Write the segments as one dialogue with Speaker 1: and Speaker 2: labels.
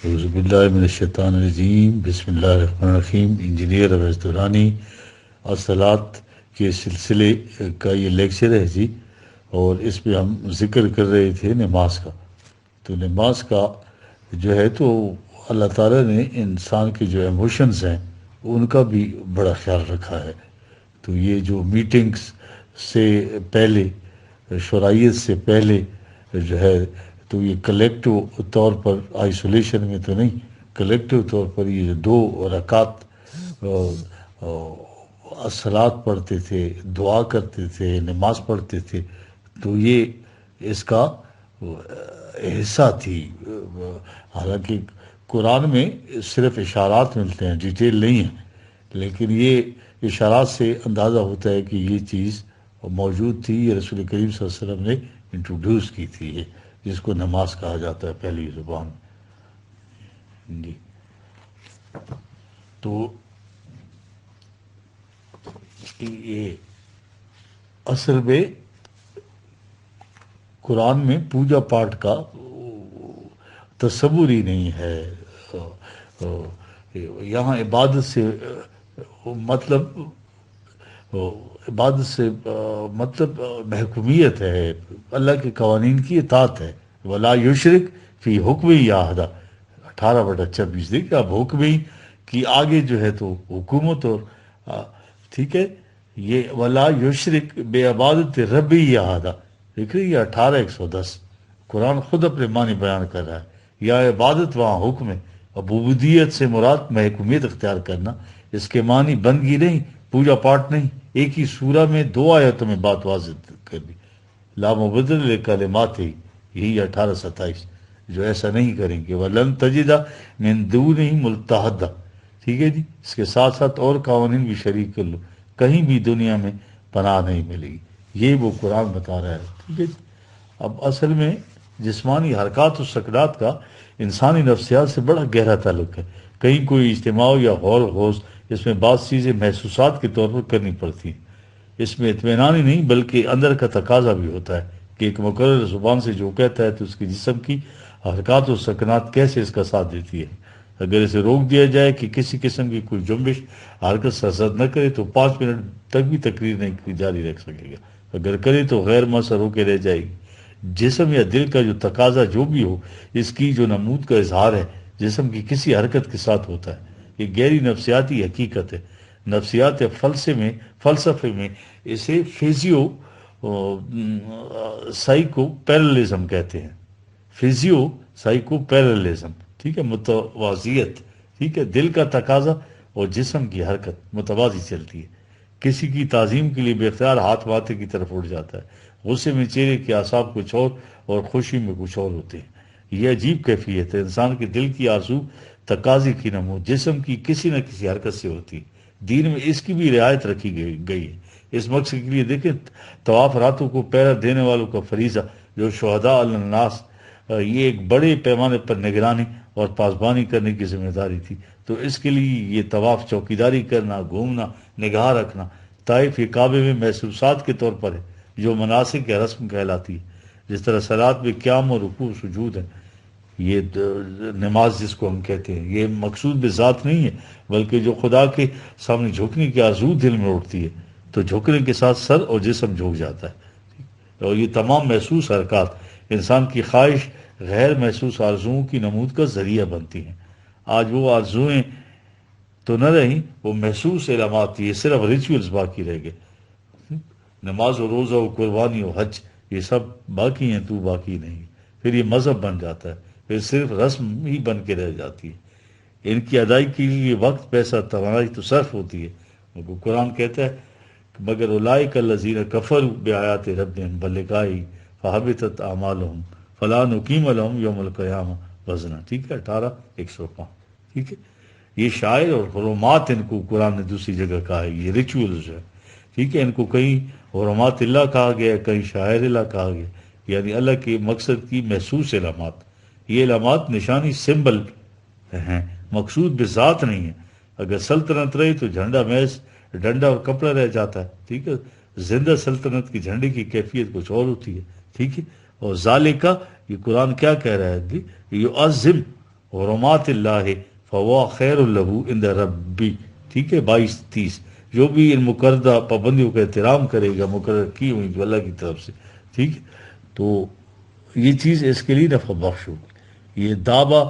Speaker 1: اعوذ باللہ من الشیطان الرجیم، بسم اللہ الرحمن الرحیم۔ انجینئر اویس دورانی الصلاۃ کے سلسلے کا یہ لیکچر ہے جی، اور اس میں ہم ذکر کر رہے تھے نماز کا۔ تو نماز کا جو ہے تو اللہ تعالیٰ نے انسان کے جو ایموشنز ہیں ان کا بھی بڑا خیال رکھا ہے۔ تو یہ جو میٹنگز سے پہلے، شرائط سے پہلے جو ہے تو یہ کلیکٹو طور پر، آئسولیشن میں تو نہیں، کلیکٹو طور پر یہ جو 2 رکعت الصلاۃ پڑھتے تھے، دعا کرتے تھے، نماز پڑھتے تھے، تو یہ اس کا حصہ تھی۔ حالانکہ قرآن میں صرف اشارات ملتے ہیں، ڈیٹیل نہیں ہے، لیکن یہ اشارات سے اندازہ ہوتا ہے کہ یہ چیز موجود تھی، یہ رسول کریم صلی اللہ علیہ وسلم نے انٹروڈیوس کی تھی، یہ جس کو نماز کہا جاتا ہے پہلی زبان میں جی۔ تو یہ اصل میں قرآن میں پوجا پاٹ کا تصور ہی نہیں ہے۔ یہاں عبادت سے مطلب محکومیت ہے، اللہ کے قوانین کی اطاعت ہے۔ ولا یشرک فی حکمی احدا، 18/26۔ دیکھیے اب حکمی کی آگے جو ہے تو حکومت، اور ٹھیک ہے، یہ ولا یشرک بے عبادت ربی احدا، دیکھ رہے یہ 18/110 قرآن خود اپنے معنی بیان کر رہا ہے۔ یا عبادت وہاں حکم ہے، عبودیت سے مراد محکومیت اختیار کرنا، اس کے معنی بندگی نہیں، پوجا پاٹ نہیں۔ ایک ہی سورہ میں 2 آیتوں میں بات واضح کر دی، لا مبدل لکلمات، یہی 18/27، جو ایسا نہیں کریں گے، وَلَن تَجِدَ مِن دُونِهِ مُلْتَحَدًا، ٹھیک ہے جی۔ اس کے ساتھ ساتھ اور قوانین بھی شریک کر لو، کہیں بھی دنیا میں پناہ نہیں ملے گی، یہ وہ قرآن بتا رہا ہے، ٹھیک ہے جی۔ اب اصل میں جسمانی حرکات و سکنات کا انسانی نفسیات سے بڑا گہرا تعلق ہے۔ کہیں کوئی اجتماع یا غور غوض، اس میں بعض چیزیں محسوسات کے طور پر کرنی پڑتی ہیں۔ اس میں اطمینان ہی نہیں بلکہ اندر کا تقاضا بھی ہوتا ہے کہ ایک مقرر زبان سے جو کہتا ہے تو اس کے جسم کی حرکات و سکنات کیسے اس کا ساتھ دیتی ہے۔ اگر اسے روک دیا جائے کہ کسی قسم کی کوئی جنبش حرکت سرزد نہ کرے تو 5 منٹ تک بھی تقریر نہیں جاری رکھ سکے گا، اگر کرے تو غیر مؤثر ہو کے رہ جائے گی۔ جسم یا دل کا جو تقاضا جو بھی ہو، اس کی جو نمود کا اظہار ہے جسم کی کسی حرکت کے ساتھ ہوتا ہے۔ یہ گہری نفسیاتی حقیقت ہے۔ نفسیات یا فلسفے میں اسے فیزیو سائیکو پیرالزم کہتے ہیں۔ فیزیو سائیکو پیرالزم، ٹھیک ہے، متوازیت، ٹھیک ہے، دل کا تقاضا اور جسم کی حرکت متوازی چلتی ہے۔ کسی کی تعظیم کے لیے بے اختیار ہاتھ ماتھے کی طرف اٹھ جاتا ہے، غصے میں چہرے کے اعصاب کچھ اور خوشی میں کچھ اور ہوتے ہیں۔ یہ عجیب کیفیت ہے، انسان کے دل کی آرزو تقاضے کی نمود جسم کی کسی نہ کسی حرکت سے ہوتی ہے۔ دین میں اس کی بھی رعایت رکھی گئی ہے۔ اس مقصد کے لیے دیکھیں طواف راتوں کو پہرا دینے والوں کا فریضہ، جو شہداء علی الناس، یہ ایک بڑے پیمانے پر نگرانی اور پاسبانی کرنے کی ذمہ داری تھی۔ تو اس کے لیے یہ طواف چوکیداری کرنا، گھومنا، نگاہ رکھنا، طائف یہ کعبے میں محسوسات کے طور پر ہے، جو مناسک یا رسم کہلاتی ہے۔ جس طرح صلات میں قیام اور رکوع سجود ہے، یہ نماز جس کو ہم کہتے ہیں، یہ مقصود بذات نہیں ہے، بلکہ جو خدا کے سامنے جھکنے کی آرزو دل میں اٹھتی ہے تو جھکنے کے ساتھ سر اور جسم جھک جاتا ہے۔ اور یہ تمام محسوس حرکات انسان کی خواہش غیر محسوس آرزوؤں کی نمود کا ذریعہ بنتی ہیں۔ آج وہ آرزوئیں تو نہ رہیں، وہ محسوس علامات، یہ صرف ریچولز باقی رہ گئے۔ نماز و روزہ و قربانی و حج یہ سب باقی ہیں، تو باقی نہیں۔ پھر یہ مذہب بن جاتا ہے، پھر صرف رسم ہی بن کے رہ جاتی ہے۔ ان کی ادائیگی کے لیے وقت، پیسہ، توانائی تو صرف ہوتی ہے۔ قرآن کہتا ہے مگر اولئک الذین کفروا بآیات ربہم بلقاءہ فحبطت اعمالہم فلا نقیم لہم یوم القیامہ وزنا، ٹھیک ہے، 18/105، ٹھیک ہے۔ یہ شاعر اور حرمات، ان کو قرآن نے دوسری جگہ کہا ہے، یہ ریچولز ہے، ٹھیک ہے۔ ان کو کہیں حرمات اللہ کہا گیا، کہیں شاعر اللہ کہا گیا، یعنی اللہ کے مقصد کی محسوس علامات۔ یہ علامات نشانی، سمبل ہیں، مقصود بذات نہیں ہے۔ اگر سلطنت رہی تو جھنڈا محض ڈنڈا اور کپڑا رہ جاتا ہے، ٹھیک ہے۔ زندہ سلطنت کی جھنڈے کی کیفیت کچھ اور ہوتی ہے، ٹھیک ہے۔ اور ذالکہ، یہ قرآن کیا کہہ رہا ہے؟ یہ عظم حرمات اللہ فوا خیر الہ عند ربی، ٹھیک ہے، 22-30، جو بھی ان مقررہ پابندیوں کا احترام کرے گا، مقرر کی ہوئی جو اللہ کی طرف سے، ٹھیک ہے، تو یہ چیز اس کے لیے نفع بخش ہوگی۔ یہ دعویٰ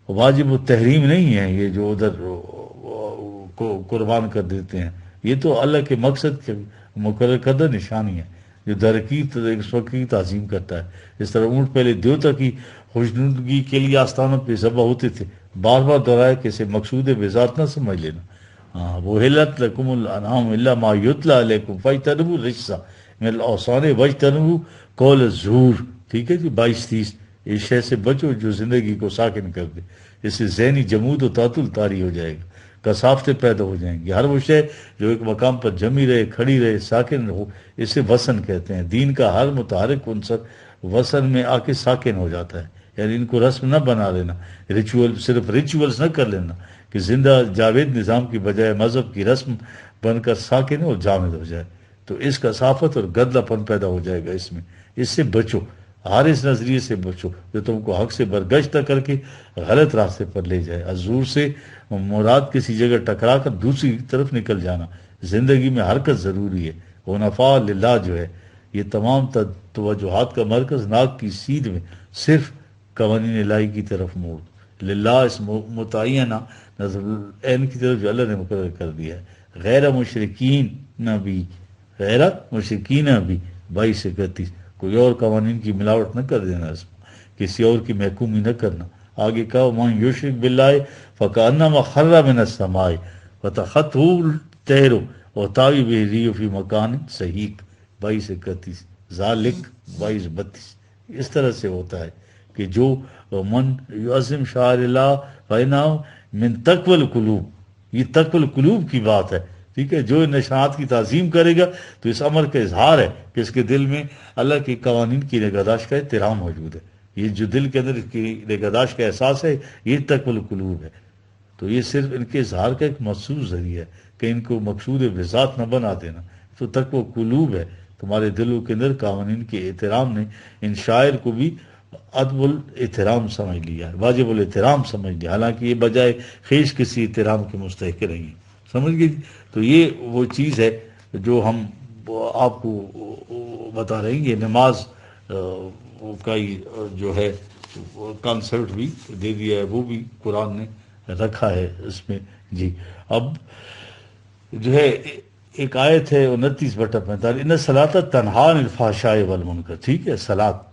Speaker 1: واجب التحریم نہیں ہے، یہ جو ادھر کو قربان کر دیتے ہیں، یہ تو اللہ کے مقصد کے مقرر کردہ نشانی ہے جو درکی اس وقت کی تعظیم کرتا ہے۔ اس طرح اونٹ پہلے دیوتا کی خوشنودگی کے لیے آستانوں پہ ذبح ہوتے تھے، بار بار دہرایا کہ اسے مقصود بذات نہ سمجھ لینا۔ ہاں، وہ ہلت لکم الانعام الا ما یتلی علیکم فاجتنبوا الرجس من الاوثان واجتنبوا قول الزور، ٹھیک ہے جی، 22-30، اس شے سے بچو جو زندگی کو ساکن کر دے، اس سے ذہنی جمود و تعطل طاری ہو جائے گا، کثافتیں پیدا ہو جائیں گی۔ ہر وہ شے جو ایک مقام پر جمی رہے، کھڑی رہے، ساکن ہو، اسے وسن کہتے ہیں۔ دین کا ہر متحرک عنصر وسن میں آ کے ساکن ہو جاتا ہے، یعنی ان کو رسم نہ بنا لینا، ریچول صرف ریچولز نہ کر لینا کہ زندہ جاوید نظام کی بجائے مذہب کی رسم بن کر ساکن اور جامد ہو جائے، تو اس کا صافت اور گدلہ پن پیدا ہو جائے گا اس میں۔ اس سے بچو، ہر اس نظریے سے بچو جو تم کو حق سے برگشتہ کر کے غلط راستے پر لے جائے۔ حضور سے مراد کسی جگہ ٹکرا کر دوسری طرف نکل جانا۔ زندگی میں حرکت ضروری ہے، ونفع للہ جو ہے، یہ تمام توجہات کا مرکز ناک کی سیدھ میں صرف قوانین الہی کی طرف موڑ، للہ اس متعینہ نظر العین کی طرف جو اللہ نے مقرر کر دیا ہے، غیر مشرکین نہ بھی، غیر مشرکین بھی، 22-31، کوئی اور قوانین کی ملاوٹ نہ کر دینا، اس میں کسی اور کی محکومی نہ کرنا۔ آگے کہا وَمَن یُشْرِک بِاللَّهِ فَكَأَنَّمَا خَرَّ مِنَ السَّمَاءِ وَتَخْطَفُهُ الطَّيْرُ وَتَهْوِي بِهِ الرِّيحُ فِي مَكَانٍ سَحِيقٍ، 22-31، ذالک 22-32، اس طرح سے ہوتا ہے کہ جو من یعظم شعائر اللہ فإنہ من تقوی القلوب، یہ تقوی القلوب کی بات ہے، ٹھیک ہے، جو ان نشانات کی تعظیم کرے گا تو اس امر کا اظہار ہے کہ اس کے دل میں اللہ کے قوانین کی نگہداشت کا احترام موجود ہے۔ یہ جو دل کے اندر اس کی نگہداشت کا احساس ہے، یہ تقوی القلوب ہے۔ تو یہ صرف ان کے اظہار کا ایک مخصوص ذریعہ ہے کہ ان کو مقصود بذات نہ بنا دینا، تو تقوی قلوب ہے۔ تمہارے دلوں کے اندر قوانین کے احترام نے ان شاعر کو بھی ادب الاحترام سمجھ لیا ہے، واجب الاحترام سمجھ لیا، حالانکہ یہ بجائے خیش کسی احترام کے مستحق نہیں ہے، سمجھ گئے؟ تو یہ وہ چیز ہے جو ہم آپ کو بتا رہے ہیں۔ یہ نماز کا جو ہے کانسیپٹ بھی دے دیا ہے، وہ بھی قرآن نے رکھا ہے اس میں جی۔ اب جو ہے ایک آیت ہے 29/45، ان الصلاۃ تنہی عن الفحشاء والمنکر، ٹھیک ہے، صلاۃ،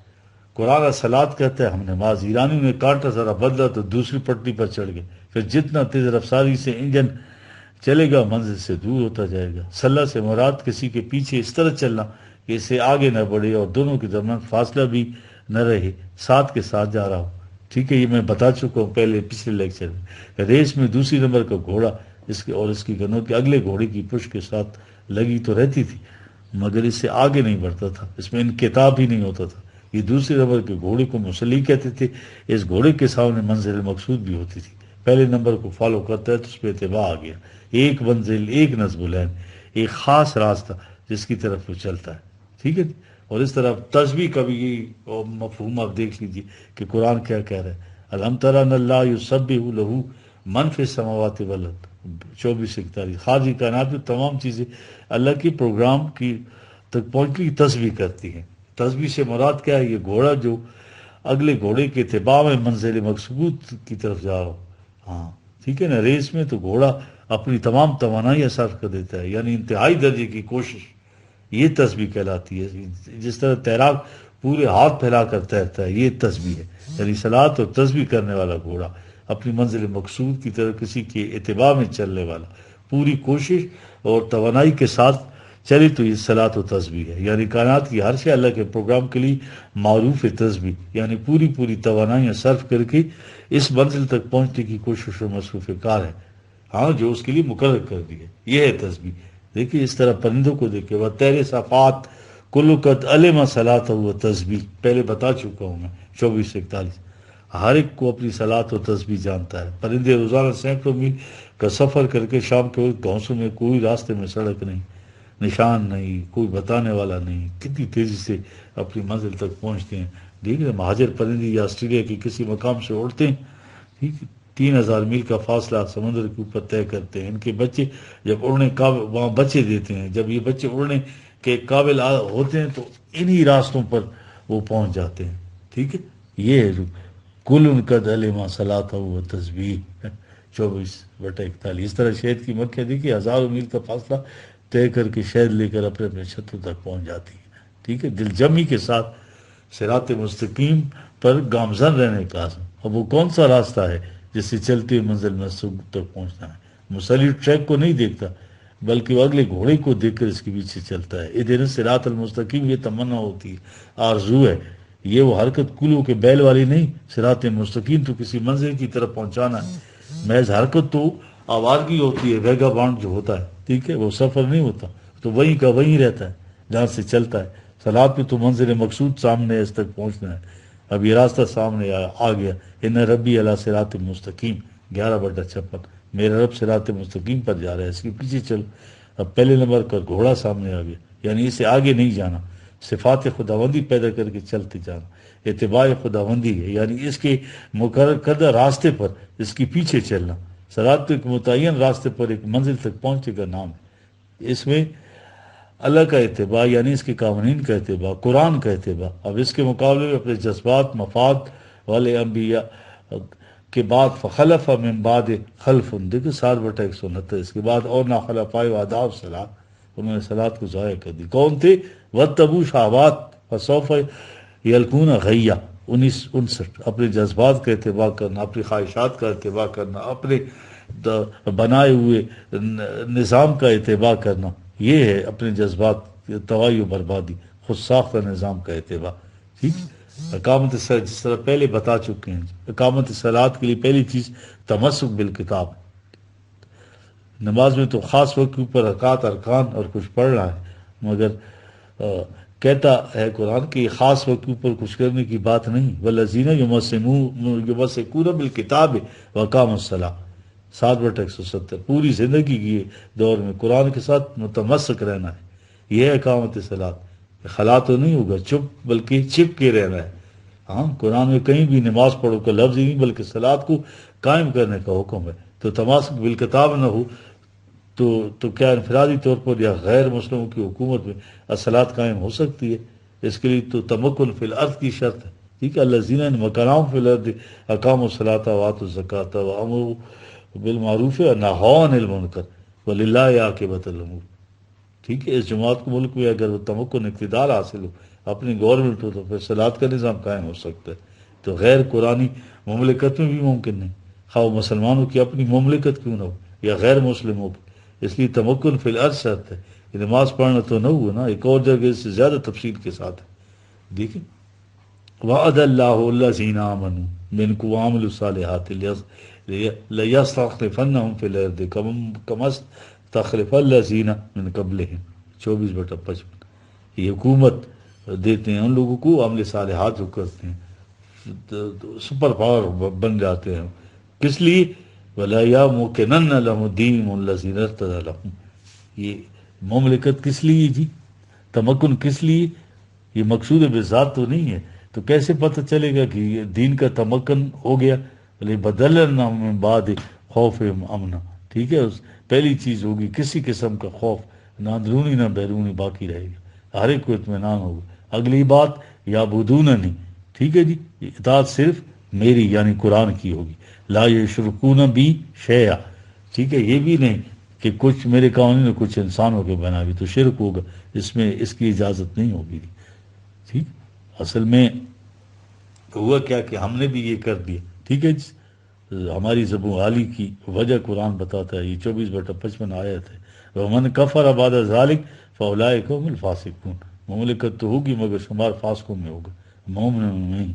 Speaker 1: قرآن صلاۃ کہتا ہے، ہم نماز، ایرانیوں نے کانٹا ذرا بدلا تو دوسری پٹری پر چڑھ گئے، پھر جتنا تیز رفتاری سے انجن چلے گا منزل سے دور ہوتا جائے گا۔ صلاح سے مراد کسی کے پیچھے اس طرح چلنا کہ اسے آگے نہ بڑھے اور دونوں کے درمیان فاصلہ بھی نہ رہے، ساتھ کے ساتھ جا رہا ہو، ٹھیک ہے۔ یہ میں بتا چکا ہوں پہلے پچھلے لیکچر میں، ریس میں دوسری نمبر کا گھوڑا اس کے اور اس کی گنوں کے اگلے گھوڑے کی پشت کے ساتھ لگی تو رہتی تھی مگر اس سے آگے نہیں بڑھتا تھا، اس میں انقطاع ہی نہیں ہوتا تھا۔ یہ دوسرے نمبر کے گھوڑے کو مسلی کہتے تھے۔ اس گھوڑے کے سامنے منزل مقصود بھی ہوتی تھی، پہلے نمبر کو فالو کرتا ہے تو اس پہ اتباع آ گیا، ایک منزل، ایک نصب العین، ایک خاص راستہ جس کی طرف وہ چلتا ہے، ٹھیک ہے۔ اور اس طرح تسبیح کا بھی یہ مفہوم آپ دیکھ لیجئے کہ قرآن کیا کہہ رہا ہے، الم تر ان اللہ یسبح لہ من فی السماوات والارض، 24-41، خارجی کائنات میں تمام چیزیں اللہ کے پروگرام کی تک پہنچنے کی تسبیح کرتی ہیں۔ تسبیح سے مراد کیا ہے؟ یہ گھوڑا جو اگلے گھوڑے کے اتباع میں منزل مقصود کی طرف جا رہا ہو، ہاں ٹھیک ہے نا۔ ریس میں تو گھوڑا اپنی تمام توانائی صرف کر دیتا ہے، یعنی انتہائی درجے کی کوشش، یہ تسبیح کہلاتی ہے۔ جس طرح تیراک پورے ہاتھ پھیلا کر تیرتا ہے، یہ تسبیح ہے، یعنی صلاۃ اور تسبیح کرنے والا گھوڑا، اپنی منزل مقصود کی طرف کسی کے اتباع میں چلنے والا، پوری کوشش اور توانائی کے ساتھ چلی تو یہ صلاۃ و تسبیح ہے۔ یعنی کائنات کی ہر شے اللہ کے پروگرام کے لیے معروف تسبیح، یعنی پوری توانائیاں صرف کر کے اس منزل تک پہنچنے کی کوشش اور مصروف کار ہے، ہاں، جو اس کے لیے مقرر کر دی ہے، یہ ہے تسبیح۔ دیکھیے اس طرح پرندوں کو دیکھے، وہ تیرے صفات کلو قد علم صلاۃ و تسبیح، پہلے بتا چکا ہوں میں، 24-41، ہر ایک کو اپنی صلاۃ و تسبیح جانتا ہے۔ پرندے روزانہ سینکڑوں میل کا سفر کر کے شام کے وقت گھونسوں میں، کوئی راستے میں سڑک نہیں، نشان نہیں، کوئی بتانے والا نہیں، کتنی تیزی سے اپنی منزل تک پہنچتے ہیں۔ دیکھ رہے مہاجر پرندے یا آسٹریلیا کے کسی مقام سے اڑتے ہیں ٹھیک ہے، 3000 میل کا فاصلہ سمندر کے اوپر طے کرتے ہیں. ان کے بچے جب اڑنے قابل وہاں بچے دیتے ہیں، جب یہ بچے اڑنے کے قابل ہوتے ہیں تو انہی راستوں پر وہ پہنچ جاتے ہیں. ٹھیک ہے، یہ ہے جو کل ان کا دلما صلاح و تسبیح 24/41. اس طرح شہد کی مکھیاں دیکھیے 1000 میل کا فاصلہ طے کر کے شہد لے کر اپنے اپنے چھتوں تک پہنچ جاتی ہے. ٹھیک ہے، دل جمی کے ساتھ صراط مستقیم پر گامزن رہنے کا عزم. اب وہ کون سا راستہ ہے جس سے چلتے ہوئے منزل مقصود تک پہنچنا ہے؟ مسلح ٹریک کو نہیں دیکھتا بلکہ وہ اگلے گھوڑے کو دیکھ کر اس کے پیچھے چلتا ہے. ادھر صراط المستقیم یہ تمنا ہوتی ہے، آرزو ہے. یہ وہ حرکت کلو کے بیل والی نہیں. صراط مستقیم تو کسی منزل کی طرف پہنچانا ہے. محض حرکت تو آوارگی ہوتی ہے، ویگا بانڈ جو ہوتا ہے. ٹھیک ہے، وہ سفر نہیں ہوتا، تو وہیں کا وہیں رہتا ہے جہاں سے چلتا ہے. صراط پہ تو منزل مقصود سامنے ہے، اس تک پہنچنا ہے. اب یہ راستہ سامنے آ گیا. ان ربی علی صراط مستقیم 11/56. میرا رب صراط مستقیم پر جا رہا ہے، اس کے پیچھے چلو. اب پہلے نمبر کا گھوڑا سامنے آ گیا، یعنی اسے آگے نہیں جانا. صفات خداوندی پیدا کر کے چلتے جانا اتباع خداوندی ہے، یعنی اس کے مقرر کردہ راستے پر اس کے پیچھے چلنا. صراط تو ایک متعین راستے پر ایک منزل تک پہنچنے کا نام ہے. اس میں اللہ کا اتباع یعنی اس کے قوانین کا اتباع، قرآن کا اتباع. اب اس کے مقابلے میں اپنے جذبات مفاد والے انبیاء کے بعد فخلف من بعد خلف، دیکھو 7/169. اس کے بعد اور نہ خلفائے واداب صلاح، انہوں نے صلاۃ کو ضائع کر دی. کون تھے؟ وتبو شہوات فسوف یلقون غیا. 1959. اپنے جذبات کا اتباع کرنا، اپنی خواہشات کا اتباع کرنا، اپنے بنائے ہوئے نظام کا اتباع کرنا، یہ ہے اپنے جذبات تباہی و بربادی. خود ساختہ نظام کا اتباع. ٹھیک، اقامت صلاۃ جس طرح پہلے بتا چکے ہیں، اقامت صلاۃ کے لیے پہلی چیز تمسک بالکتاب. نماز میں تو خاص وقت کے اوپر رکعت ارکان اور کچھ پڑھ رہا ہے، مگر کہتا ہے قرآن کہ یہ خاص وقت کے اوپر کچھ کرنے کی بات نہیں. والذین یمسکون بالکتاب واقاموا الصلاۃ 7/170. پوری زندگی کی دور میں قرآن کے ساتھ متمسک رہنا ہے، یہ ہے اقامت صلاۃ. خلا تو نہیں ہوگا چپ، بلکہ چپ کے رہنا ہے. ہاں، قرآن میں کہیں بھی نماز پڑھو کا لفظ ہی نہیں، بلکہ صلاۃ کو قائم کرنے کا حکم ہے. تو تماسک بالکتاب نہ ہو تو کیا انفرادی طور پر یا غیر مسلموں کی حکومت میں الصلاۃ قائم ہو سکتی ہے؟ اس کے لیے تو تمکن فی الارض کی شرط ہے. ٹھیک ہے، الذین مکانہم فی الارض اقاموا الصلاۃ وآتوا الزکاۃ وامروا بالمعروف ونہوا عن المنکر وللہ عاقبۃ الامور. ٹھیک ہے، اس جماعت کو ملک میں اگر وہ تمکن اقتدار حاصل ہو، اپنی گورنمنٹ ہو، تو پھر صلاۃ کا نظام قائم ہو سکتا ہے. تو غیر قرآنی مملکت میں بھی ممکن نہیں، خواہ مسلمانوں کی اپنی مملکت کیوں نہ ہو یا غیر مسلموں کی. اس لیے تمکن فی الارض شرط ہے. نماز پڑھنا تو نہ ہوا نا، ایک اور جگہ اس سے زیادہ تفصیل کے ساتھ ہے. دیکھیں، وعد اللہ الذین آمنوا منکم وعملوا الصالحات لیستخلفنہم فی الارض کما استخلف الذین من قبلہم 24/55. یہ حکومت دیتے ہیں ان لوگوں کو عمل صالحات جو کرتے ہیں، سپر پاور بن جاتے ہیں. کس لیے؟ وَلَا يَمُكِنَنَّ لَهُمُ الدِّينُ الَّذِي ارْتَضَىٰ لَهُمْ. یہ مملکت کس لیے جی؟ تمکن کس لیے؟ یہ مقصود بذات تو نہیں ہے. تو کیسے پتہ چلے گا کہ یہ دین کا تمکن ہو گیا؟ بَدَلْنَا مِن بَعْدِ خَوْفِهِمْ أَمْنًا. ٹھیک ہے، پہلی چیز ہوگی کسی قسم کا خوف، نہ اندرونی نہ بیرونی باقی رہے گا، ہر ایک کو اطمینان ہوگا. اگلی بات یعبدوننی. ٹھیک ہے جی، اطاعت صرف میری یعنی قرآن کی ہوگی. لا یشرکون بی شیئا. ٹھیک ہے، یہ بھی نہیں کہ کچھ میرے قوانین میں کچھ انسانوں کے بنا بھی، تو شرک ہوگا، اس میں اس کی اجازت نہیں ہوگی. ٹھیک، اصل میں ہوا کیا کہ ہم نے بھی یہ کر دیا. ٹھیک ہے جی، ہماری زبوں عالی کی وجہ قرآن بتاتا ہے. یہ 24/55 آیت ہے. ومن کفر بعد ذلک فاولئک هم الفاسقون. مملکت تو ہوگی مگر شمار فاسقوں میں ہوگا، مومنوں میں نہیں.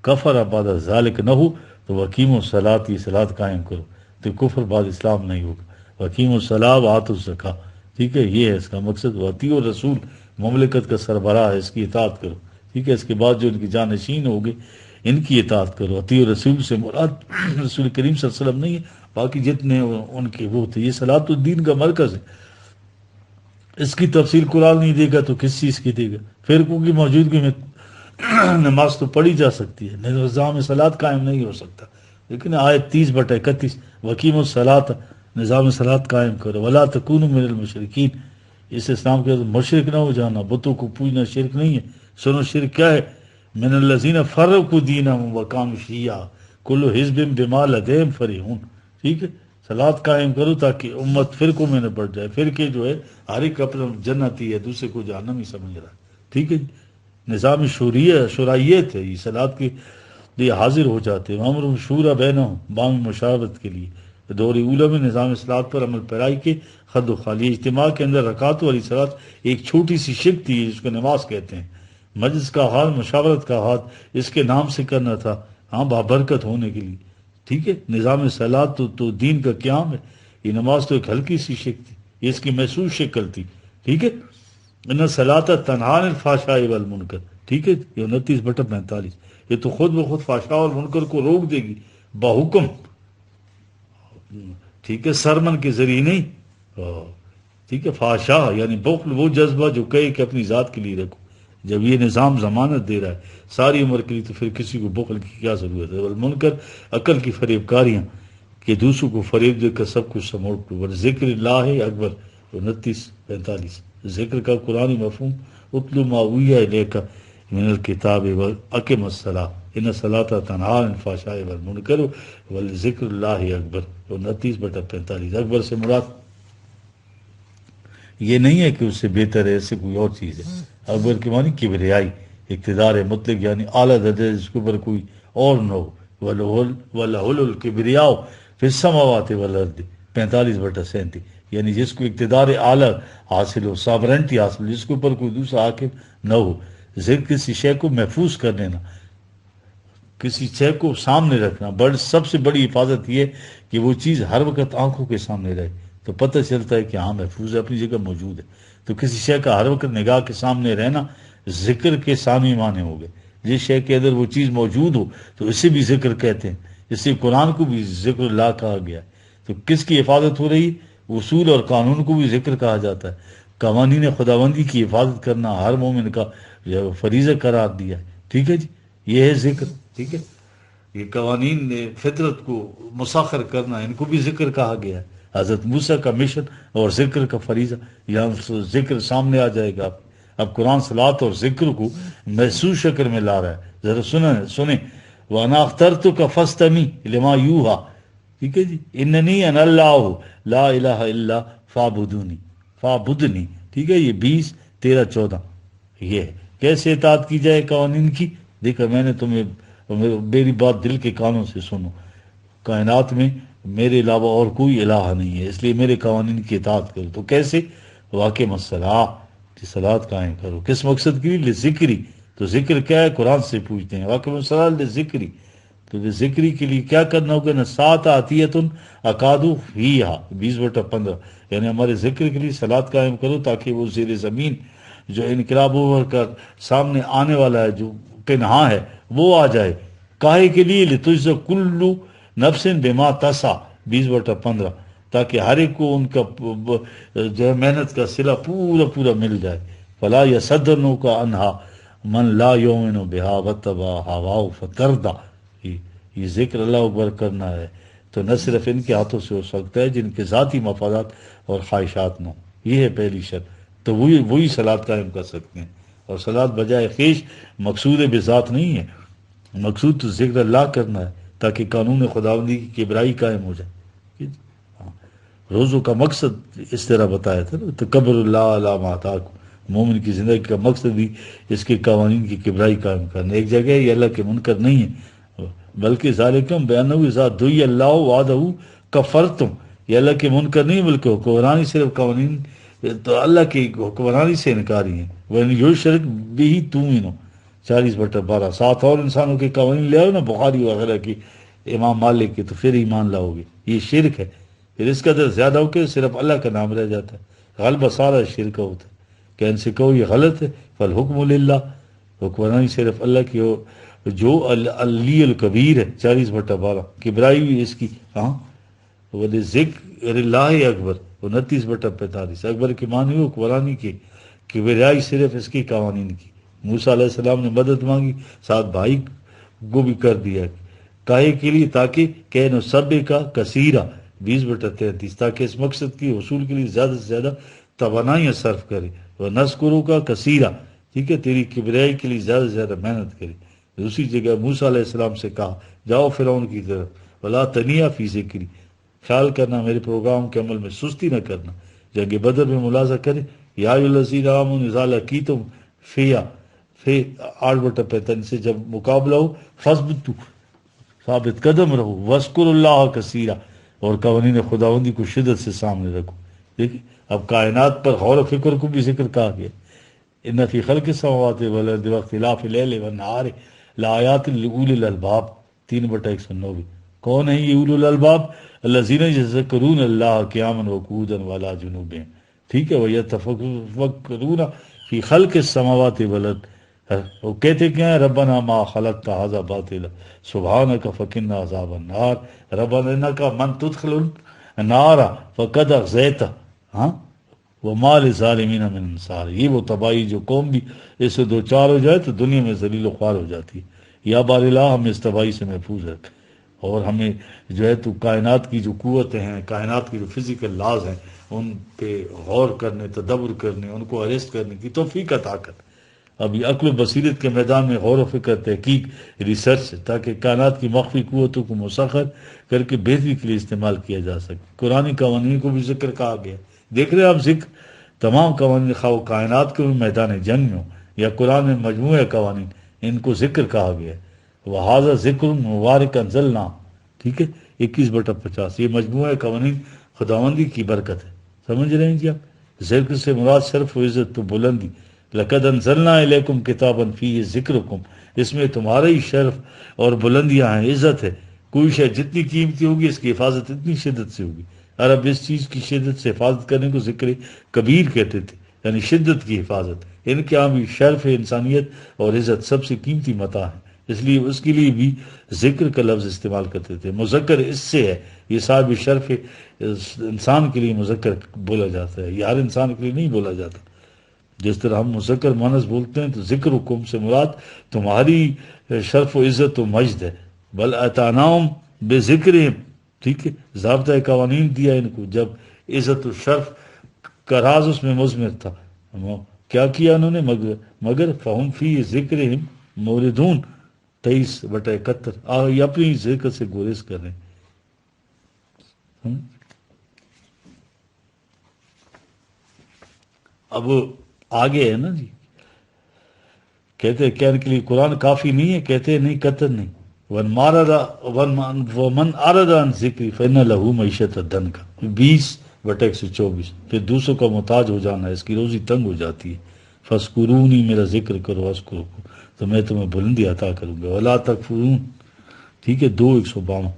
Speaker 1: کفر بعد ذلک نہ ہو تو وقیم الصلاۃ، یہ صلاۃ قائم کرو، تو کفر بعد اسلام نہیں ہوگا. وقیم الصلاۃ وآتوا الزکاۃ. ٹھیک ہے، یہ ہے اس کا مقصد. واطیعوا الرسول، مملکت کا سربراہ ہے، اس کی اطاعت کرو. ٹھیک ہے، اس کے بعد جو ان کی جانشین ہوگے ان کی اطاعت کرو. اطیعوا الرسول سے مراد رسول کریم صلی اللہ علیہ وسلم نہیں ہے، باقی جتنے ان کے وہ تھے. یہ صلاۃ الدین کا مرکز ہے. اس کی تفصیل قرآن نہیں دے گا تو کس چیز کی دے گا؟ فرقوں کی موجودگی میں نماز تو پڑھی جا سکتی ہے، نظام صلاۃ قائم نہیں ہو سکتا. لیکن آیت 30/31 وقیم الصلاۃ، نظام صلاۃ قائم کرو، ولا تکونوا من المشرکین، اس اسلام کے مشرک نہ ہو جانا، بتوں کو پوجنا شرک نہیں ہے۔ سنو شرک کیا ہے، من الذین فرقوا دینہم وکانوا شیعا کل حزب بما لدیہم فرحون، ٹھیک ہے، صلاۃ قائم کرو تاکہ امت فرقوں میں نہ بٹ جائے، فرقے جو ہے ہر ایک اپنا جنتی ہے، دوسرے کو جہنمی سمجھ رہا ہے، ٹھیک ہے جی۔ نظام شورائیت ہے، یہ صلاۃ کے لیے حاضر ہو جاتے ہیں، امر شورا بینہم، بام مشاورت کے لیے۔ دور اولا میں نظام صلاۃ پر عمل پیرائی کے خد و خالی اجتماع کے اندر رکعت والی صلاۃ ایک چھوٹی سی شق تھی جس کو نماز کہتے ہیں۔ مجلس کا حال، مشاورت کا ہاتھ اس کے نام سے کرنا تھا، ہاں بابرکت ہونے کے لیے، ٹھیک ہے۔ نظام صلاۃ تو دین کا قیام ہے، یہ نماز تو ایک ہلکی سی شق تھی، یہ اس کی محسوس شکل تھی، ٹھیک ہے۔ ان صلاۃ تنہا عن الفحشاء والمنکر، ٹھیک ہے، یہ 29/45، یہ تو خود بخود فحشاء اور منکر کو روک دے گی بحکم، ٹھیک ہے، سرمن کے ذریعے نہیں، ٹھیک ہے۔ فحشاء یعنی بخل، وہ جذبہ جو کہے کہ اپنی ذات کے لیے رکھو، جب یہ نظام ضمانت دے رہا ہے ساری عمر کے لیے تو پھر کسی کو بخل کی کیا ضرورت ہے۔ والمنکر عقل کی فریب کاریاں کہ دوسروں کو فریب دے کر سب کچھ سموٹ لو۔ ذکر اللہ اکبر 29/45، ذکر کا قرآنی مفہوم، اتلو ما اوحی الیک من الکتاب واقم الصلاۃ ان الصلاۃ تنہی عن الفحشاء والمنکر ولذکر اللہ اکبر 29/45۔ اکبر سے مراد یہ نہیں ہے کہ اس سے بہتر ہے، ایسے کوئی اور چیز ہے۔ اکبر کے معنی کبریائی، اقتدار مطلق یعنی اعلیٰ درجے جس کے اوپر کوئی اور نہ ہو۔ وَلَهُ الْكِبْرِيَاءُ فِي السَّمَاوَاتِ وَالْأَرْضِ 45/37، یعنی جس کو اقتدار اعلیٰ حاصل ہو، ساورنٹی حاصل ہو، جس کے اوپر کوئی دوسرا حاکم نہ ہو۔ ذکر کسی شے کو محفوظ کر لینا، کسی شے کو سامنے رکھنا، سب سے بڑی حفاظت یہ کہ وہ چیز ہر وقت آنکھوں کے سامنے رہے تو پتہ چلتا ہے کہ ہاں محفوظ ہے، اپنی جگہ موجود ہے۔ تو کسی شے کا ہر وقت نگاہ کے سامنے رہنا ذکر کے ثانی معنی ہو گئے۔ جس شے کے اندر وہ چیز موجود ہو تو اسے بھی ذکر کہتے ہیں، اس سے قرآن کو بھی ذکر اللہ کہا گیا ہے۔ تو کس کی حفاظت ہو رہی؟ اصول اور قانون کو بھی ذکر کہا جاتا ہے۔ قوانین خداوندی کی حفاظت کرنا ہر مومن کا فریضہ قرار دیا ہے، ٹھیک ہے جی، یہ ہے ذکر، ٹھیک ہے۔ یہ قوانین فطرت کو مسخر کرنا، ان کو بھی ذکر کہا گیا ہے۔ حضرت موسیٰ کا مشن اور ذکر کا فریضہ، یہاں ذکر سامنے آ جائے گا۔ اب قرآن صلاۃ اور ذکر کو محسوس شکل میں لا رہا ہے، ذرا سنیں وَأَنَا اخْتَرْتُكَ فَاسْتَمِعْ لِمَا يُوحَىٰ، ٹھیک ہے جی، اِنَّنِي أَنَا اللَّهُ لَا إِلَٰهَ إِلَّا فَاعْبُدْنِي، ٹھیک ہے۔ یہ 20 13 14 یہ ہے کیسے اطاعت کی جائے قوانین کی۔ دیکھا میں نے تمہیں، میری بات دل کے کانوں سے سنو، کائنات میں میرے علاوہ اور کوئی الہ نہیں ہے، اس لیے میرے قوانین کی اطاعت کرو۔ تو کیسے؟ واقم الصلاۃ، صلاۃ قائم کرو، کس مقصد کے لیے؟ لذکری، تو ذکر کیا ہے؟ قرآن سے پوچھتے ہیں، واقم الصلاۃ لذکری، تو ذکری کے لیے کیا کرنا ہوگا؟ نا سات آتیتن اکادو فیہا 20/15، یعنی ہمارے ذکر کے لیے صلاۃ قائم کرو تاکہ وہ زیر زمین جو انقلاب ہو کر سامنے آنے والا ہے، جو پنہاں ہے، وہ آ جائے۔ کاہے کے لیے؟ لتجزی کل نفس بما تسعی 20/15، تاکہ ہر ایک کو ان کا جو ہے محنت کا صلہ پورا مل جائے۔ فلا یصدنک عنہا من لا یؤمن بہا واتبع ہواہ فتردی، یہ ذکر اللہ اکبر کرنا ہے تو نہ صرف ان کے ہاتھوں سے ہو سکتا ہے جن کے ذاتی مفادات اور خواہشات نہ ہوں، یہ ہے پہلی شرط۔ تو وہی صلاۃ قائم کر سکتے ہیں، اور صلاۃ بجائے خیش مقصود بذات نہیں ہے، مقصود تو ذکر اللہ کرنا ہے تاکہ قانون خداوندی کی کبرائی قائم ہو جائے۔ روزوں کا مقصد اس طرح بتایا تھا نا، تکبر اللہ علی ما آتاکم، مومن کی زندگی کا مقصد بھی اس کے قوانین کی کبرائی قائم کرنا۔ ایک جگہ یہ اللہ کے منکر نہیں ہے، بلکہ ذالکم بانہ اذا دعی اللہ وحدہ کفرتم، یہ اللہ کے منکر نہیں بلکہ حکمرانی، صرف قوانین تو اللہ کی حکمرانی سے انکاری ہیں۔ وَإِنْ يُشْرَكْ بِهِ تُؤْمِنُوا 40/12، ساتھ اور انسانوں کے قوانین لے آؤ نا، بخاری وغیرہ کی، امام مالک کی، تو پھر ایمان لاؤ گے۔ یہ شرک ہے، پھر اس قدر زیادہ ہو کہ صرف اللہ کا نام رہ جاتا ہے، غلبہ سارا شرک ہوتا ہے۔ کہ ان سے کہو یہ غلط ہے، فالحکم للہ، حکمرانی صرف اللہ کی ہو جو علی الکبیر ہے 40/12، کبرائی بھی اس کی، ہاں ذکر اللہ اکبر 29/45۔ اکبر کے معنی ہو حکمرانی کی، کبرائی صرف اس کی قوانین کی۔ موسیٰ علیہ السلام نے مدد مانگی، ساتھ بھائی کو بھی کر دیا، کاہے کے لیے؟ تاکہ کہ نصبے کا کثیرہ 20/33، تاکہ اس مقصد کے حصول کے لیے زیادہ سے زیادہ توانائیاں صرف کرے، وہ نذکروں کا کثیرہ، ٹھیک ہے، تیری کبریائی کے لیے زیادہ سے زیادہ محنت کرے۔ دوسری جگہ موسیٰ علیہ السلام سے کہا جاؤ فرعون کی طرف، ولا تنیا فی ذکری، خیال کرنا میرے پروگرام کے عمل میں سستی نہ کرنا۔ جنگ بدر میں ملاحظہ کرے یا ایھا الذین آمنوا اذا لقیتم فیہ 8/45 سے جب مقابلہ ہو فاثبتوا، ثابت قدم رہو، وَاذْكُرُوا اللَّهَ كَثِيرًا، اور قوانین خداوندی کو شدت سے سامنے رکھو۔ دیکھیں اب کائنات پر غور و فکر کو بھی ذکر کہا گیا، ان فی خلق السماوات والارض واختلاف اللیل والنہار لآیات لأولی الالباب 3/190۔ کون ہیں یہ اولو الالباب؟ الذین یذکرون اللہ قیاما وقعودا وعلی جنوبہم، ٹھیک ہے، ویتفکرون فی خلق السماوات والارض، وہ کہتے کیا ہیں؟ ربنا ما خلقت ھذا باطلا سبحانک فقنا عذاب النار، ربنا انک من تدخل النار فقد اخزیتہ، ہاں، وما للظالمین من انصار۔ یہ وہ تباہی جو قوم بھی اس سے دو چار ہو جائے تو دنیا میں ذلیل و خوار ہو جاتی ہے۔ یا بار الہ ہمیں اس تباہی سے محفوظ رکھ، اور ہمیں جو ہے تو کائنات کی جو قوتیں ہیں، کائنات کی جو فزیکل لاز ہیں، ان پہ غور کرنے، تدبر کرنے، ان کو اریسٹ کرنے کی توفیق عطا کر۔ اب یہ عقل و بصیرت کے میدان میں غور و فکر، تحقیق، ریسرچ، تاکہ کائنات کی مخفی قوتوں کو مسخر کر کے بہتری کے لیے استعمال کیا جا سکے۔ قرآن قوانین کو بھی ذکر کہا گیا، دیکھ رہے ہیں آپ ذکر تمام قوانین، خواہ وہ کائنات کے میدان جنگ میں ہو یا قرآن میں مجموعہ قوانین، ان کو ذکر کہا گیا ہے۔ وَهَذَا ذِکْرٌ مُبَارَکٌ أَنزَلْنَاهُ، ٹھیک ہے، 21/50، یہ مجموعہ قوانین خداوندی کی برکت ہے۔ سمجھ رہے ہیں جی آپ؟ ذکر سے مراد شرف و عزت و بلندی۔ لَقَدْ أَنزَلْنَا إِلَيْكُمْ كِتَابًا فِيهِ ذِکْرُکُمْ، اس میں تمہاری شرف اور بلندیاں ہیں، عزت ہے۔ کوئی شے جتنی قیمتی ہوگی اس کی حفاظت اتنی شدت سے ہوگی۔ عرب اس چیز کی شدت سے حفاظت کرنے کو ذکر کبیر کہتے تھے، یعنی شدت کی حفاظت۔ ان کے ہاں بھی شرف انسانیت اور عزت سب سے قیمتی متاع ہے، اس لیے اس کے لیے بھی ذکر کا لفظ استعمال کرتے تھے۔ مذکر اس سے ہے، یہ صاحب شرف انسان کے لیے مذکر بولا جاتا ہے، یہ ہر انسان کے لیے نہیں بولا جاتا۔ جس طرح ہم مذکر مؤنث بولتے ہیں تو ذکر حکم سے مراد تمہاری شرف و عزت و مجد ہے۔ بل اتاناہم بذکرہم، ٹھیک ہے، ضابطۂ قوانین دیا ان کو جب عزت و شرف کا راز اس میں مضمر تھا۔ کیا کیا انہوں نے؟ مگر فہم فی ذکرہم موردون 23/71، یہ اپنی ذکر سے گریز کر رہے ہیں۔ اب آگے ہے نا جی، کہتے ہیں کہنے کے لیے قرآن کافی نہیں ہے، کہتے ہیں نہیں، قطر نہیں۔ وَمَنْ أَعْرَضَ عَنْ ذِکْرِی فَإِنَّ لَهُ مَعِیشَةً ضَنْکًا 20/124، پھر دوسروں کا محتاج ہو جانا، اس کی روزی تنگ ہو جاتی ہے۔ فَاذْکُرُونِی، میرا ذکر کرو، اذکرکم، تو میں تمہیں بلندی عطا کروں گا۔ وَلَا تَکْفُرُونَ، ٹھیک ہے، 2:152،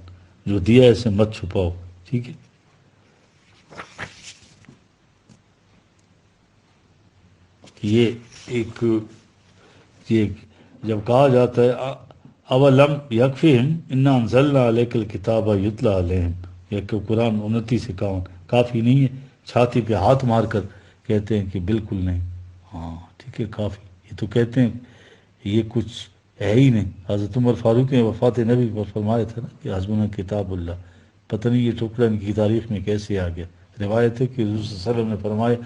Speaker 1: جو دیا ہے اسے مت چھپاؤ، ٹھیک ہے۔ یہ ایک یہ جب کہا جاتا ہے اولم یکفہم انا انزلنا علیک الکتاب یتلی علیہم، یہ کہ قرآن 29-51 کافی نہیں ہے، چھاتی پہ ہاتھ مار کر کہتے ہیں کہ بالکل نہیں، ہاں ٹھیک ہے کافی، یہ تو کہتے ہیں یہ کچھ ہے ہی نہیں۔ حضرت عمر فاروق نے وفات نبی پر فرمایا تھا نا کہ حسبنا کتاب اللہ، پتہ نہیں یہ ٹکڑا ان کی تاریخ میں کیسے آ گیا۔ روایت ہے کہ حضور صلی اللہ علیہ وسلم نے فرمایا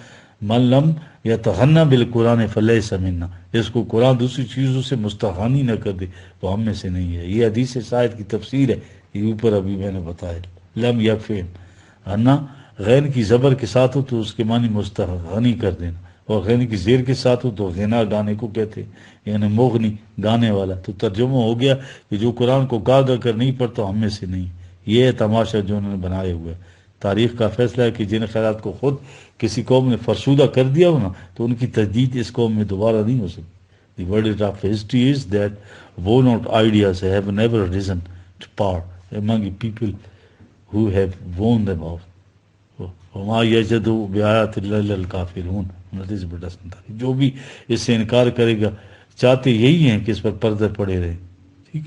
Speaker 1: من لم یتغنی بالقرآن فلیس منا، اس کو قرآن دوسری چیزوں سے مستغنی نہ کر دے وہ ہم میں سے نہیں ہے۔ یہ حدیث شاید کی تفسیر ہے، یہ اوپر ابھی میں نے بتایا۔ لم یکفہم، انا غین کی زبر کے ساتھ ہو تو اس کے معنی مستغنی کر دینا، اور غین کی زیر کے ساتھ ہو تو غنا گانے کو کہتے ہیں، یعنی مغنی گانے والا۔ تو ترجمہ ہو گیا کہ جو قرآن کو گا گا کر نہیں پڑھتا ہم میں سے نہیں۔ یہ ہے تماشا جو انہوں نے بنائے ہوئے۔ تاریخ کا فیصلہ ہے کہ جن خیالات کو خود کسی قوم نے فرسودہ کر دیا ہو نا تو ان کی تجدید اس قوم میں دوبارہ نہیں ہو سکتی۔ The verdict of history is that worn out ideas have never risen to power among the people who have worn them out. وَمَا يَجَدُوا بِآيَاتِ اللَّهِ الْكَافِرُونَ 29/47، جو بھی اس سے انکار کرے گا چاہتے یہی ہیں کہ اس پر پردے پڑے رہیں، ٹھیک،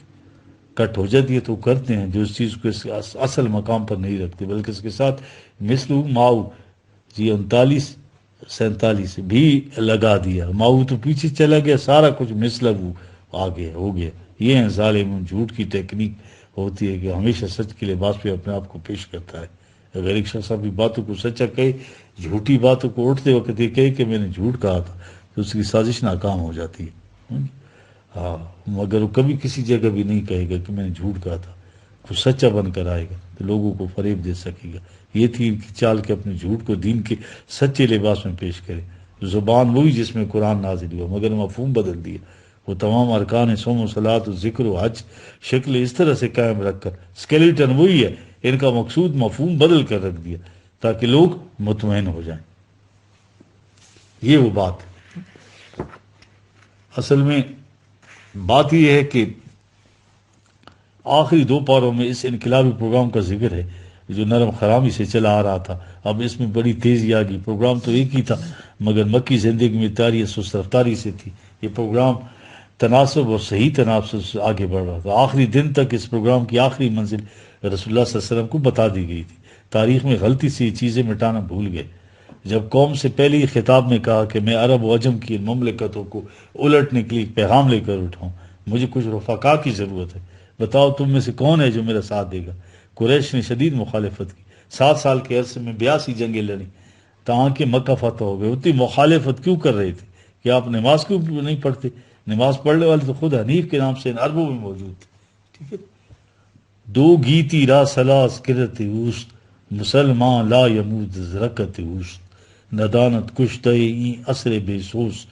Speaker 1: کٹ ہو جاتی ہے تو کرتے ہیں جو اس چیز کو اس اصل مقام پر نہیں رکھتے، بلکہ اس کے ساتھ مثلو ماؤ جی 39-47 بھی لگا دیا۔ ماؤ تو پیچھے چلا گیا، سارا کچھ مثلو آگے ہو گیا۔ یہ ہیں ظالم، جھوٹ کی ٹیکنیک ہوتی ہے کہ ہمیشہ سچ کے لباس پہ اپنے آپ کو پیش کرتا ہے. اگر ایک شخص اپنی باتوں کو سچا کہے، جھوٹی باتوں کو اٹھتے وقت یہ کہے کہ میں نے جھوٹ کہا تھا، تو اس کی سازش ناکام ہو جاتی ہے. ہاں، مگر وہ کبھی کسی جگہ بھی نہیں کہے گا کہ میں نے جھوٹ کہا تھا. وہ سچا بن کر آئے گا تو لوگوں کو فریب دے سکے گا. یہ تھی ان کی چال کے اپنے جھوٹ کو دین کے سچے لباس میں پیش کرے. زبان وہی جس میں قرآن نازل ہوا، مگر مفہوم بدل دیا. وہ تمام ارکان صوم و صلات و ذکر و حج شکل اس طرح سے قائم رکھ کر، اسکیلیٹن وہی ہے، ان کا مقصود مفہوم بدل کر رکھ دیا تاکہ لوگ مطمئن ہو جائیں. یہ وہ بات ہے. اصل میں بات یہ ہے کہ آخری 2 پاروں میں اس انقلابی پروگرام کا ذکر ہے جو نرم خرامی سے چلا آ رہا تھا. اب اس میں بڑی تیزی آ گئی. پروگرام تو ایک ہی تھا، مگر مکی زندگی میں تاری سست رفتاری سے تھی. یہ پروگرام تناسب اور صحیح تناسب سے آگے بڑھ رہا تھا. آخری دن تک اس پروگرام کی آخری منزل رسول اللہ صلی اللہ علیہ وسلم کو بتا دی گئی تھی. تاریخ میں غلطی سے یہ چیزیں مٹانا بھول گئے. جب قوم سے پہلے ہی خطاب میں کہا کہ میں عرب و عجم کی مملکتوں کو الٹنے کے لیے پیغام لے کر اٹھاؤں، مجھے کچھ رفقا کی ضرورت ہے، بتاؤ تم میں سے کون ہے جو میرا ساتھ دے گا. قریش نے شدید مخالفت کی. 7 سال کے عرصے میں 82 جنگیں لڑیں تاہاں کہ مکہ فتح ہو گئے. اتنی مخالفت کیوں کر رہے تھے کہ آپ نماز کیوں نہیں پڑھتے؟ نماز پڑھنے والے تو خود حنیف کے نام سے ان عربوں میں موجود تھے. ٹھیک ہے. دو گیتی را سلاس کرت اوست، مسلمان لا یمود رکت اوست، ندانت کشتہ این اثر بے سوس،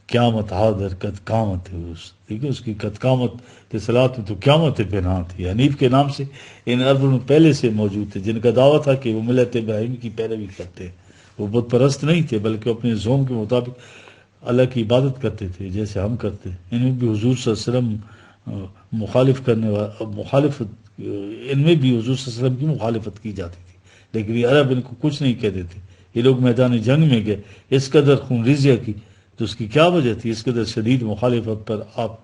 Speaker 1: قیامت حاضر قد قامت اوست. ٹھیک ہے. اس کی قد قامت اصطلاحات میں تو قیامت پناہ تھی. حنیف کے نام سے ان عربوں میں پہلے سے موجود تھے جن کا دعویٰ تھا کہ وہ ملت ابراہیم کی پیروی کرتے ہیں. وہ بت پرست نہیں تھے بلکہ اپنے ذوق کے مطابق اللہ کی عبادت کرتے تھے جیسے ہم کرتے ہیں. ان میں بھی حضور صلی اللہ علیہ وسلم مخالف کرنے مخالفت ان میں بھی حضور صلی اللہ علیہ وسلم کی مخالفت کی جاتی تھی، لیکن یہ عرب ان کو کچھ نہیں کہتے تھے. یہ لوگ میدان جنگ میں گئے، اس قدر خون ریزیہ کی تو اس کی کیا وجہ تھی؟ اس قدر شدید مخالفت پر آپ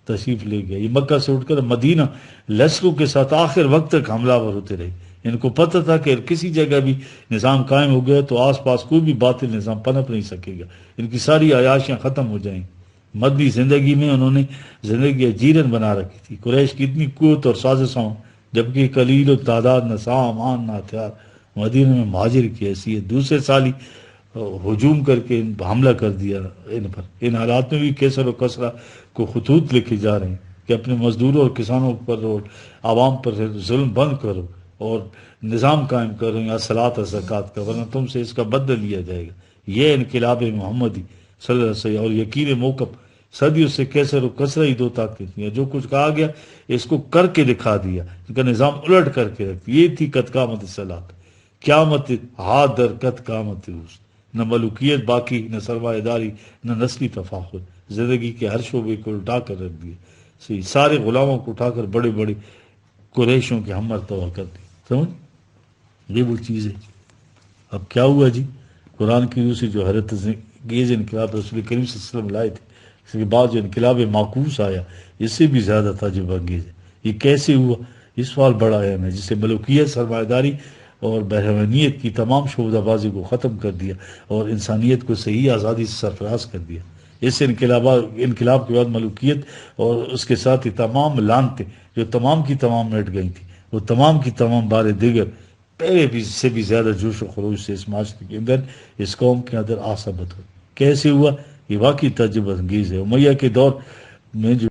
Speaker 1: تشریف لے گئے. یہ مکہ سے اٹھ کر مدینہ لشکروں کے ساتھ آخر وقت تک حملہ ور ہوتے رہے. ان کو پتہ تھا کہ کسی جگہ بھی نظام قائم ہو گیا تو آس پاس کوئی بھی باطل نظام پنپ نہیں سکے گا، ان کی ساری عیاشیاں ختم ہو جائیں. مدنی زندگی میں انہوں نے زندگی جیرن بنا رکھی تھی. قریش کی اتنی قوت اور سازشوں، جبکہ قلیل و تعداد نہ سامان نہ ہتھیار، مدینہ میں مہاجر کی حیثیت دوسرے سال ہی ہجوم کر کے حملہ کر دیا ان پر. ان حالات میں بھی کیسر و کسرہ کو خطوط لکھے جا رہے ہیں کہ اپنے مزدوروں اور کسانوں پر اور عوام پر ظلم بند کرو اور نظام قائم کرو یا صلاۃ و زکوٰۃ کا، ورنہ تم سے اس کا بدلہ لیا جائے گا. یہ انقلاب محمدی صلی اللہ علیہ وسلم اور یقین موقف صدیوں سے کیسر و کسرہ ہی 2 طاقتیں تھیں. جو کچھ کہا گیا اس کو کر کے دکھا دیا، ان کا نظام الٹ کر کے رکھ دیا. یہ تھی قد قامت الصلاۃ، قیامت حاضر قد قامت اوست. نہ ملوکیت باقی، نہ سرمایہ داری، نہ نسلی تفاخر. زندگی کے ہر شعبے کو الٹا کر رکھ دیے. سارے غلاموں کو اٹھا کر بڑے بڑے قریشوں کے ہم مرتبہ کر دی. سمجھ؟ یہ وہ چیز ہے. اب کیا ہوا جی؟ قرآن کی روح سے جو حضرت انگیز انقلاب رسول کریم صلی اللہ علیہ وسلم لائے تھے، اس کے بعد جو انقلاب معکوس آیا، اس سے بھی زیادہ تعجب انگیز ہے. یہ کیسے ہوا؟ اس سوال بڑا اہم ہے. جسے ملوکیت، سرمایہ داری اور بہرمانیت کی تمام شعبہ بازی کو ختم کر دیا اور انسانیت کو صحیح آزادی سے سرفراز کر دیا. اس انقلاب کے بعد ملوکیت اور اس کے ساتھ ہی تمام لانتیں جو تمام کی تمام مٹ گئی تھیں، وہ تمام کی تمام بار دیگر پہلے بھی سے بھی زیادہ جوش و خروش سے اس معاشرے کے اندر، اس قوم کے اندر آ ثبت ہو. کیسے ہوا؟ یہ واقعی تعجب انگیز ہے. امیہ کے دور میں جو